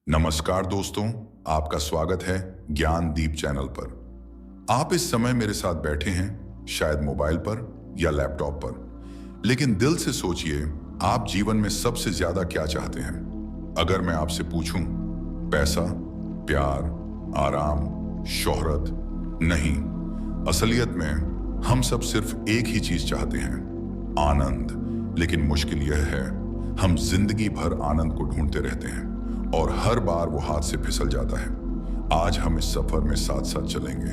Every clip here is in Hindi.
नमस्कार दोस्तों, आपका स्वागत है ज्ञान दीप चैनल पर। आप इस समय मेरे साथ बैठे हैं, शायद मोबाइल पर या लैपटॉप पर, लेकिन दिल से सोचिए, आप जीवन में सबसे ज्यादा क्या चाहते हैं? अगर मैं आपसे पूछूं, पैसा, प्यार, आराम, शोहरत? नहीं, असलियत में हम सब सिर्फ एक ही चीज चाहते हैं, आनंद। लेकिन मुश्किल यह है, हम जिंदगी भर आनंद को ढूंढते रहते हैं और हर बार वो हाथ से फिसल जाता है। आज हम इस सफर में साथ साथ चलेंगे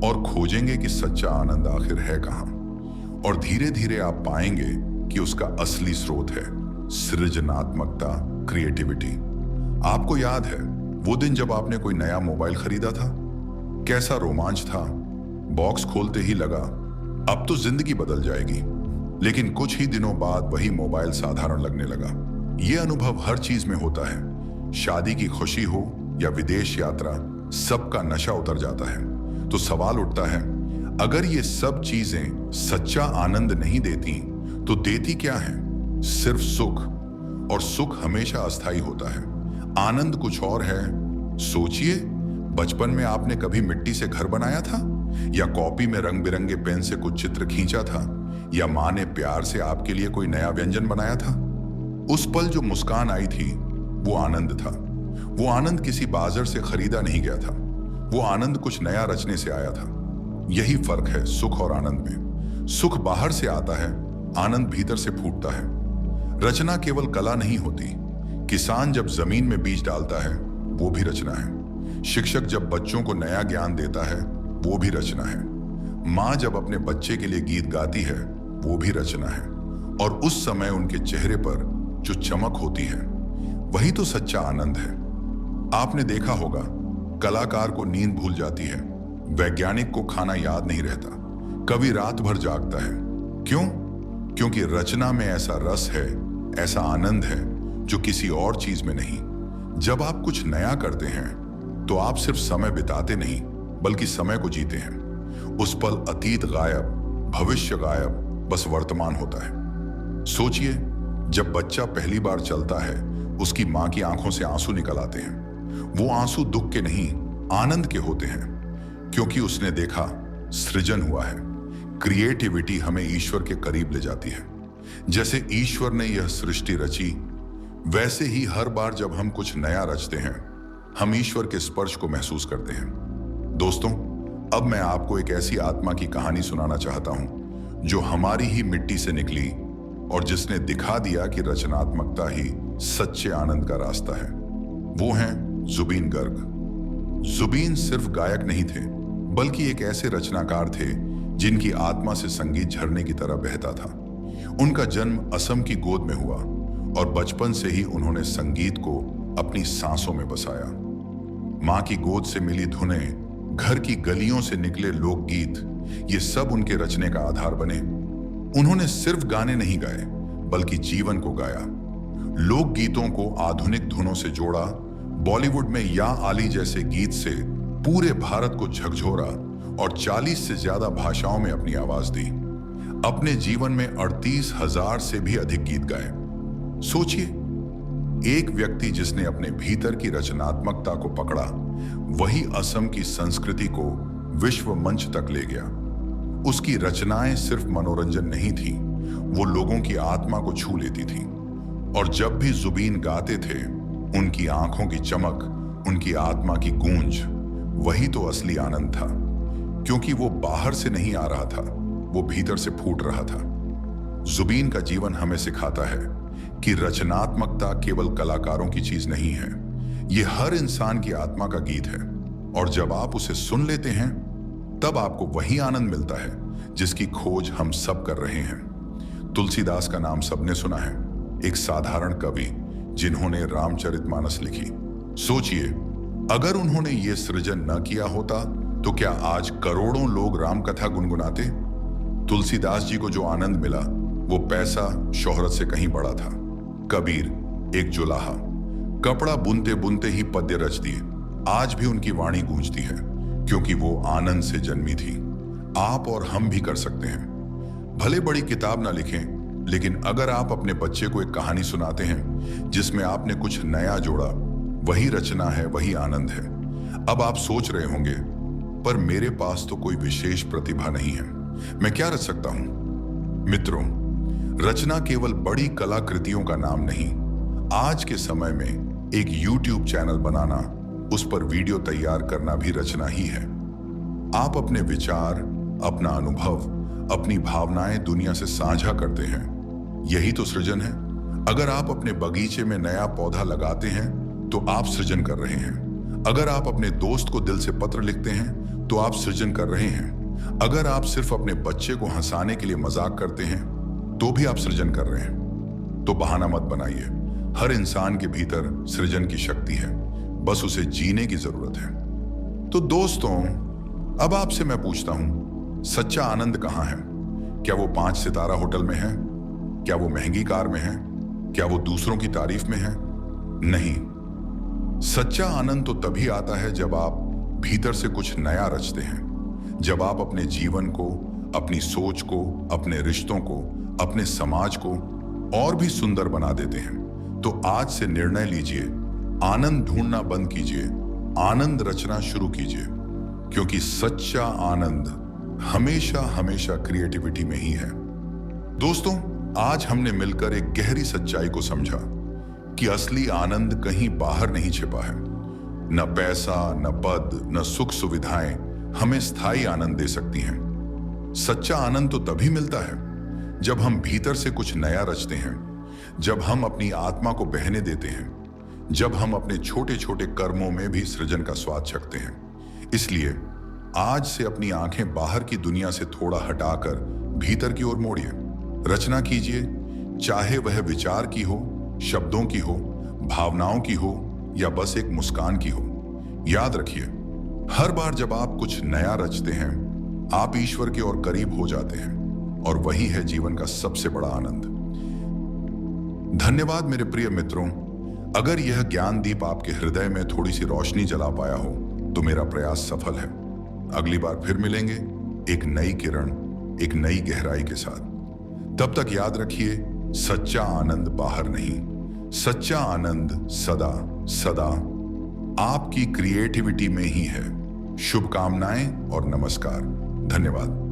और खोजेंगे कि सच्चा आनंद आखिर है कहां। और धीरे धीरे आप पाएंगे कि उसका असली स्रोत है सृजनात्मकता, क्रिएटिविटी। आपको याद है वो दिन जब आपने कोई नया मोबाइल खरीदा था? कैसा रोमांच था, बॉक्स खोलते ही लगा अब तो जिंदगी बदल जाएगी। लेकिन कुछ ही दिनों बाद वही मोबाइल साधारण लगने लगा। यह अनुभव हर चीज में होता है, शादी की खुशी हो या विदेश यात्रा, सबका नशा उतर जाता है। तो सवाल उठता है, अगर ये सब चीजें सच्चा आनंद नहीं देती तो देती क्या है? सिर्फ सुख, और सुख हमेशा अस्थायी होता है। आनंद कुछ और है। सोचिए, बचपन में आपने कभी मिट्टी से घर बनाया था, या कॉपी में रंग बिरंगे पेन से कुछ चित्र खींचा था, या माँ ने प्यार से आपके लिए कोई नया व्यंजन बनाया था? उस पल जो मुस्कान आई थी वो आनंद था। वो आनंद किसी बाजार से खरीदा नहीं गया था, वो आनंद कुछ नया रचने से आया था। यही फर्क है सुख और आनंद में। सुख बाहर से आता है, आनंद भीतर से फूटता है। रचना केवल कला नहीं होती। किसान जब जमीन में बीज डालता है वो भी रचना है। शिक्षक जब बच्चों को नया ज्ञान देता है वो भी रचना है। माँ जब अपने बच्चे के लिए गीत गाती है वो भी रचना है। और उस समय उनके चेहरे पर जो चमक होती है वही तो सच्चा आनंद है। आपने देखा होगा, कलाकार को नींद भूल जाती है, वैज्ञानिक को खाना याद नहीं रहता, कवि रात भर जागता है। क्यों? क्योंकि रचना में ऐसा रस है, ऐसा आनंद है जो किसी और चीज में नहीं। जब आप कुछ नया करते हैं तो आप सिर्फ समय बिताते नहीं, बल्कि समय को जीते हैं। उस पल अतीत गायब, भविष्य गायब, बस वर्तमान होता है। सोचिए, जब बच्चा पहली बार चलता है, उसकी मां की आंखों से आंसू निकल आते हैं। वो आंसू दुख के नहीं, आनंद के होते हैं, क्योंकि उसने देखा सृजन हुआ है। क्रिएटिविटी हमें ईश्वर के करीब ले जाती है। जैसे ईश्वर ने यह सृष्टि रची, वैसे ही हर बार जब हम कुछ नया रचते हैं, हम ईश्वर के स्पर्श को महसूस करते हैं। दोस्तों, अब मैं आपको एक ऐसी आत्मा की कहानी सुनाना चाहता हूं जो हमारी ही मिट्टी से निकली और जिसने दिखा दिया कि रचनात्मकता ही सच्चे आनंद का रास्ता है। वो हैं जुबीन गर्ग। जुबीन सिर्फ गायक नहीं थे, बल्कि एक ऐसे रचनाकार थे जिनकी आत्मा से संगीत झरने की तरह बहता था। उनका जन्म असम की गोद में हुआ और बचपन से ही उन्होंने संगीत को अपनी सांसों में बसाया। मां की गोद से मिली धुनें, घर की गलियों से निकले लोकगीत, ये सब उनके रचने का आधार बने। उन्होंने सिर्फ गाने नहीं गाए, बल्कि जीवन को गाया। लोकगीतों को आधुनिक धुनों से जोड़ा, बॉलीवुड में या आली जैसे गीत से पूरे भारत को झकझोरा और 40 से ज्यादा भाषाओं में अपनी आवाज दी। अपने जीवन में 38,000 से भी अधिक गीत गाए। सोचिए, एक व्यक्ति जिसने अपने भीतर की रचनात्मकता को पकड़ा, वही असम की संस्कृति को विश्व मंच तक ले गया। उसकी रचनाएं सिर्फ मनोरंजन नहीं थी, वो लोगों की आत्मा को छू लेती थी। और जब भी जुबीन गाते थे, उनकी आंखों की चमक, उनकी आत्मा की गूंज, वही तो असली आनंद था। क्योंकि वो बाहर से नहीं आ रहा था, वो भीतर से फूट रहा था। जुबीन का जीवन हमें सिखाता है कि रचनात्मकता केवल कलाकारों की चीज नहीं है, ये हर इंसान की आत्मा का गीत है। और जब आप उसे सुन लेते हैं, तब आपको वही आनंद मिलता है जिसकी खोज हम सब कर रहे हैं। तुलसीदास का नाम सबने सुना है, एक साधारण कवि जिन्होंने रामचरितमानस लिखी। सोचिए, अगर उन्होंने ये सृजन न किया होता तो क्या आज करोड़ों लोग राम कथा गुनगुनाते? तुलसीदास जी को जो आनंद मिला वो पैसा, शोहरत से कहीं बड़ा था। कबीर, एक जुलाहा, कपड़ा बुनते बुनते ही पद्य रच दिए। आज भी उनकी वाणी गूंजती है, क्योंकि वो आनंद से जन्मी थी। आप और हम भी कर सकते हैं। भले बड़ी किताब ना लिखें, लेकिन अगर आप अपने बच्चे को एक कहानी सुनाते हैं जिसमें आपने कुछ नया जोड़ा, वही रचना है, वही आनंद है। अब आप सोच रहे होंगे, पर मेरे पास तो कोई विशेष प्रतिभा नहीं है, मैं क्या रच सकता हूं? मित्रों, रचना केवल बड़ी कलाकृतियों का नाम नहीं। आज के समय में एक YouTube चैनल बनाना, उस पर वीडियो तैयार करना भी रचना ही है। आप अपने विचार, अपना अनुभव, अपनी भावनाएं दुनिया से साझा करते हैं, यही तो सृजन है। अगर आप अपने बगीचे में नया पौधा लगाते हैं तो आप सृजन कर रहे हैं। अगर आप अपने दोस्त को दिल से पत्र लिखते हैं तो आप सृजन कर रहे हैं। अगर आप सिर्फ अपने बच्चे को हंसाने के लिए मजाक करते हैं तो भी आप सृजन कर रहे हैं। तो बहाना मत बनाइए, हर इंसान के भीतर सृजन की शक्ति है, बस उसे जीने की जरूरत है। तो दोस्तों, अब आपसे मैं पूछता हूं, सच्चा आनंद कहां है? क्या वो 5 सितारा होटल में है? क्या वो महंगी कार में है? क्या वो दूसरों की तारीफ में है? नहीं, सच्चा आनंद तो तभी आता है जब आप भीतर से कुछ नया रचते हैं, जब आप अपने जीवन को, अपनी सोच को, अपने रिश्तों को, अपने समाज को और भी सुंदर बना देते हैं। तो आज से निर्णय लीजिए, आनंद ढूंढना बंद कीजिए, आनंद रचना शुरू कीजिए, क्योंकि सच्चा आनंद हमेशा हमेशा क्रिएटिविटी में ही है। दोस्तों, आज हमने मिलकर एक गहरी सच्चाई को समझा कि असली आनंद कहीं बाहर नहीं छिपा है। न पैसा, न पद, न सुख सुविधाएं हमें स्थायी आनंद दे सकती हैं। सच्चा आनंद तो तभी मिलता है जब हम भीतर से कुछ नया रचते हैं, जब हम अपनी आत्मा को बहने देते हैं, जब हम अपने छोटे छोटे कर्मों में भी सृजन का स्वाद चखते हैं। इसलिए आज से अपनी आंखें बाहर की दुनिया से थोड़ा हटाकर भीतर की ओर मोड़िए। रचना कीजिए, चाहे वह विचार की हो, शब्दों की हो, भावनाओं की हो या बस एक मुस्कान की हो। याद रखिए, हर बार जब आप कुछ नया रचते हैं, आप ईश्वर के और करीब हो जाते हैं, और वही है जीवन का सबसे बड़ा आनंद। धन्यवाद मेरे प्रिय मित्रों। अगर यह ज्ञान दीप आपके हृदय में थोड़ी सी रोशनी जला पाया हो तो मेरा प्रयास सफल है। अगली बार फिर मिलेंगे एक नई किरण, एक नई गहराई के साथ। तब तक याद रखिए, सच्चा आनंद बाहर नहीं, सच्चा आनंद सदा सदा आपकी क्रिएटिविटी में ही है। शुभकामनाएं और नमस्कार। धन्यवाद।